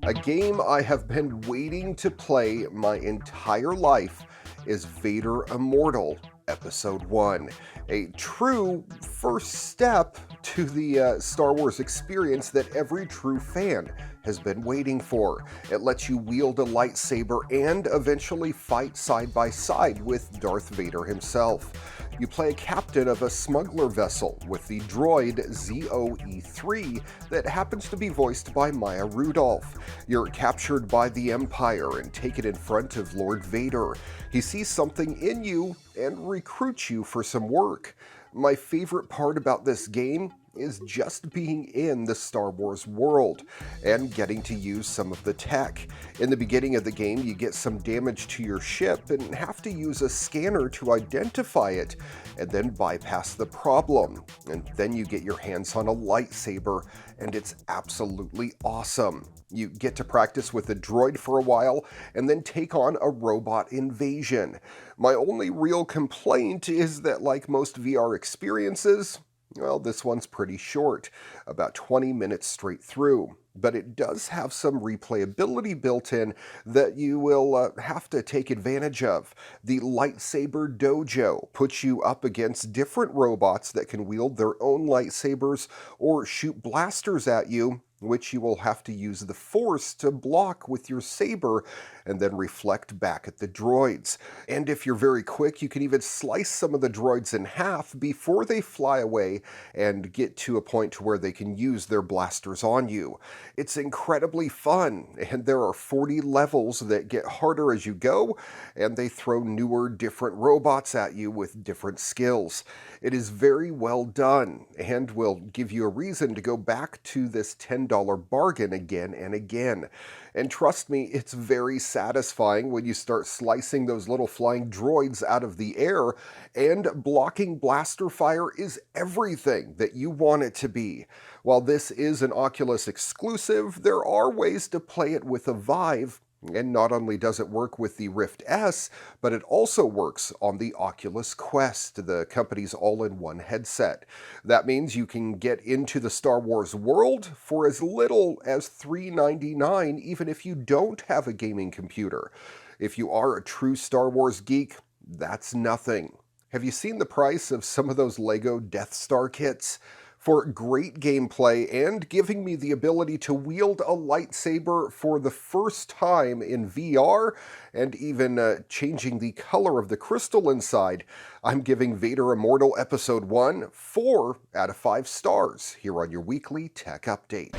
A game I have been waiting to play my entire life is Vader Immortal Episode 1, a true first step to the Star Wars experience that every true fan has been waiting for. It lets you wield a lightsaber and eventually fight side by side with Darth Vader himself. You play a captain of a smuggler vessel with the droid ZOE3 that happens to be voiced by Maya Rudolph. You're captured by the Empire and taken in front of Lord Vader. He sees something in you and recruits you for some work. My favorite part about this game is just being in the Star Wars world and getting to use some of the tech. In the beginning of the game, you get some damage to your ship and have to use a scanner to identify it and then bypass the problem. And then you get your hands on a lightsaber, and it's absolutely awesome. You get to practice with a droid for a while and then take on a robot invasion. My only real complaint is that, like most VR experiences, well, this one's pretty short, about 20 minutes straight through, but it does have some replayability built in that you will have to take advantage of. The Lightsaber Dojo puts you up against different robots that can wield their own lightsabers or shoot blasters at you, which you will have to use the Force to block with your saber and then reflect back at the droids. And if you're very quick, you can even slice some of the droids in half before they fly away and get to a point to where they can use their blasters on you. It's incredibly fun, and there are 40 levels that get harder as you go, and they throw newer, different robots at you with different skills. It is very well done and will give you a reason to go back to this $10 bargain again and again. And trust me, it's very satisfying when you start slicing those little flying droids out of the air, and blocking blaster fire is everything that you want it to be. While this is an Oculus exclusive, there are ways to play it with a Vive. And not only does it work with the Rift S, but it also works on the Oculus Quest, the company's all-in-one headset. That means you can get into the Star Wars world for as little as $3.99, even if you don't have a gaming computer. If you are a true Star Wars geek, that's nothing. Have you seen the price of some of those Lego Death Star kits? For great gameplay and giving me the ability to wield a lightsaber for the first time in VR, and even changing the color of the crystal inside, I'm giving Vader Immortal Episode 1 4 out of 5 stars here on your weekly tech update.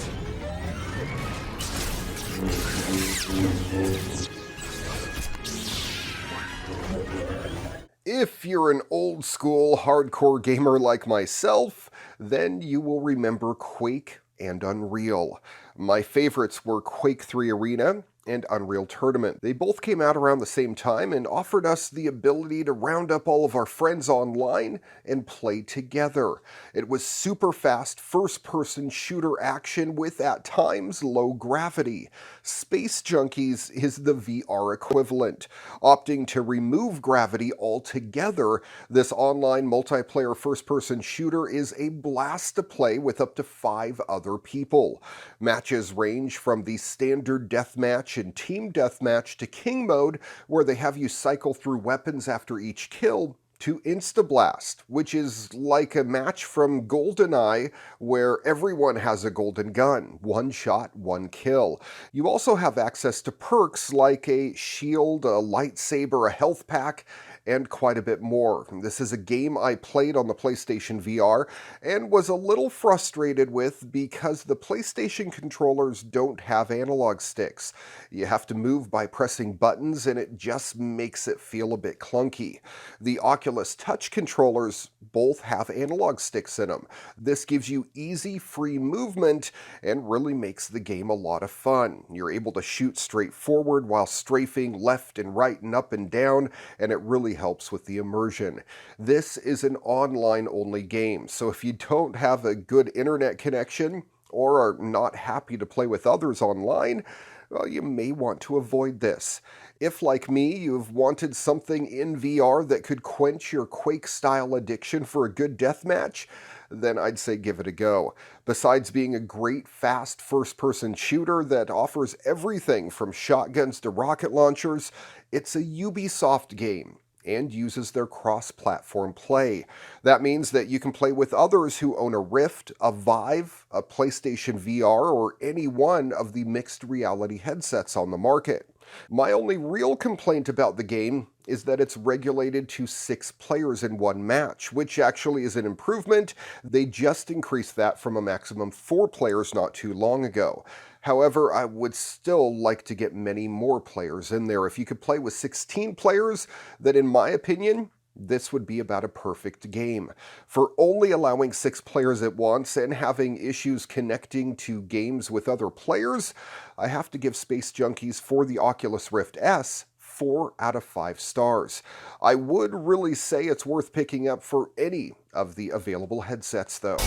If you're an old school hardcore gamer like myself, then you will remember Quake and Unreal. My favorites were Quake 3 Arena and Unreal Tournament. They both came out around the same time and offered us the ability to round up all of our friends online and play together. It was super fast first-person shooter action with, at times, low gravity. Space Junkies is the VR equivalent. Opting to remove gravity altogether, this online multiplayer first-person shooter is a blast to play with up to 5 other people. Matches range from the standard deathmatch and team deathmatch to king mode, where they have you cycle through weapons after each kill, to Instablast, which is like a match from GoldenEye where everyone has a golden gun. One shot, one kill. You also have access to perks like a shield, a lightsaber, a health pack, and quite a bit more. This is a game I played on the PlayStation VR and was a little frustrated with because the PlayStation controllers don't have analog sticks. You have to move by pressing buttons, and it just makes it feel a bit clunky. The Oculus Touch controllers both have analog sticks in them. This gives you easy, free movement and really makes the game a lot of fun. You're able to shoot straight forward while strafing left and right and up and down, and it really helps with the immersion. This is an online-only game, so if you don't have a good internet connection or are not happy to play with others online, well, you may want to avoid this. If, like me, you've wanted something in VR that could quench your Quake-style addiction for a good deathmatch, then I'd say give it a go. Besides being a great, fast first-person shooter that offers everything from shotguns to rocket launchers, it's a Ubisoft game and uses their cross-platform play. That means that you can play with others who own a Rift, a Vive, a PlayStation VR, or any one of the mixed reality headsets on the market. My only real complaint about the game is that it's regulated to 6 players in one match, which actually is an improvement. They just increased that from a maximum 4 players not too long ago. However, I would still like to get many more players in there. If you could play with 16 players, then in my opinion, this would be about a perfect game. For only allowing 6 players at once and having issues connecting to games with other players, I have to give Space Junkies for the Oculus Rift S 4 out of 5 stars. I would really say it's worth picking up for any of the available headsets though.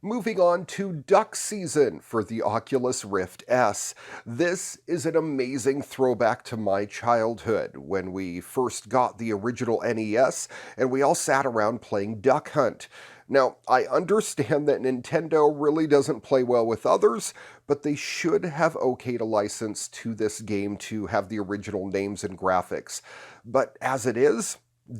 Moving on to duck season for the Oculus Rift S. This is an amazing throwback to my childhood when we first got the original NES and we all sat around playing Duck Hunt. Now, I understand that Nintendo really doesn't play well with others, but they should have okayed a license to this game to have the original names and graphics. But as it is,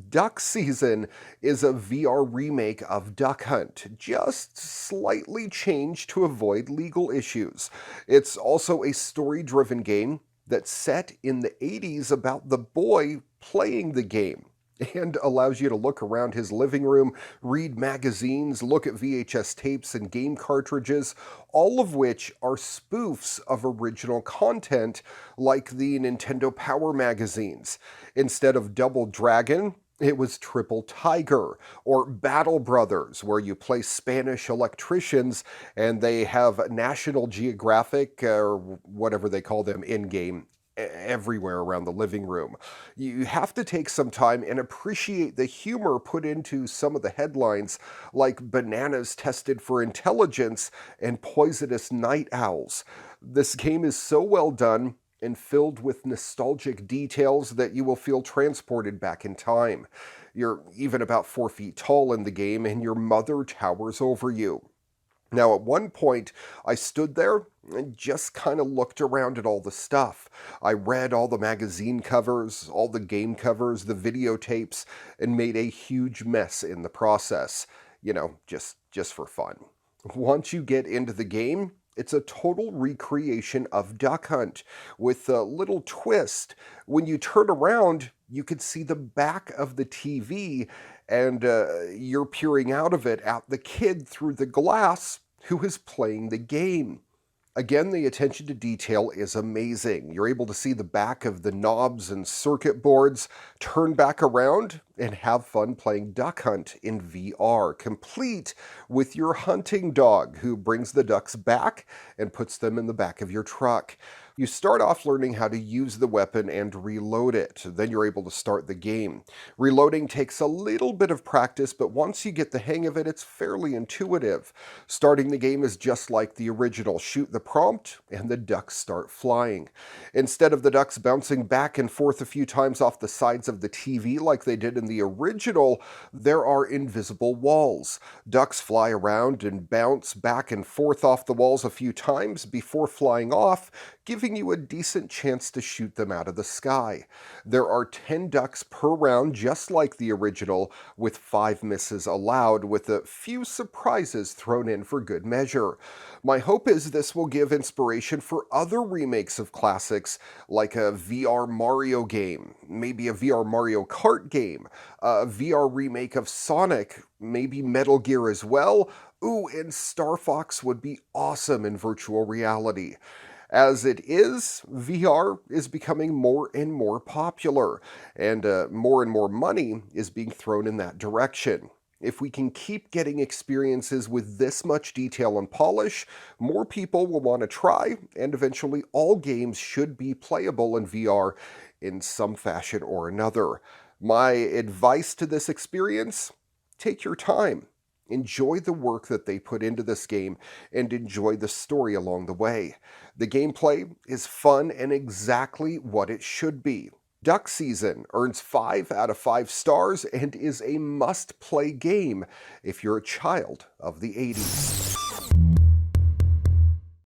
Duck Season is a VR remake of Duck Hunt, just slightly changed to avoid legal issues. It's also a story-driven game that's set in the 80s about the boy playing the game, and allows you to look around his living room, read magazines, look at VHS tapes and game cartridges, all of which are spoofs of original content like the Nintendo Power magazines. Instead of Double Dragon, it was Triple Tiger, or Battle Brothers, where you play Spanish electricians and they have National Geographic, or whatever they call them in-game, everywhere around the living room. You have to take some time and appreciate the humor put into some of the headlines, like bananas tested for intelligence and poisonous night owls. This game is so well done and filled with nostalgic details that you will feel transported back in time. You're even about 4 feet tall in the game, and your mother towers over you. Now, at one point, I stood there and just kind of looked around at all the stuff. I read all the magazine covers, all the game covers, the videotapes, and made a huge mess in the process. You know, just for fun. Once you get into the game, it's a total recreation of Duck Hunt, with a little twist. When you turn around, you can see the back of the TV, and you're peering out of it at the kid through the glass who is playing the game. Again, the attention to detail is amazing. You're able to see the back of the knobs and circuit boards, turn back around, and have fun playing Duck Hunt in VR, complete with your hunting dog who brings the ducks back and puts them in the back of your truck. You start off learning how to use the weapon and reload it. Then you're able to start the game. Reloading takes a little bit of practice, but once you get the hang of it, it's fairly intuitive. Starting the game is just like the original. Shoot the prompt, and the ducks start flying. Instead of the ducks bouncing back and forth a few times off the sides of the TV like they did in the original, there are invisible walls. Ducks fly around and bounce back and forth off the walls a few times before flying off, giving you a decent chance to shoot them out of the sky. There are 10 ducks per round, just like the original, with 5 misses allowed, with a few surprises thrown in for good measure. My hope is this will give inspiration for other remakes of classics, like a VR Mario game, maybe a VR Mario Kart game, a VR remake of Sonic, maybe Metal Gear as well. Ooh, and Star Fox would be awesome in virtual reality. As it is, VR is becoming more and more popular, and more money is being thrown in that direction. If we can keep getting experiences with this much detail and polish, more people will want to try, and eventually all games should be playable in VR in some fashion or another. My advice to this experience: take your time. Enjoy the work that they put into this game, and enjoy the story along the way. The gameplay is fun and exactly what it should be. Duck Season earns 5 out of 5 stars and is a must-play game if you're a child of the 80s.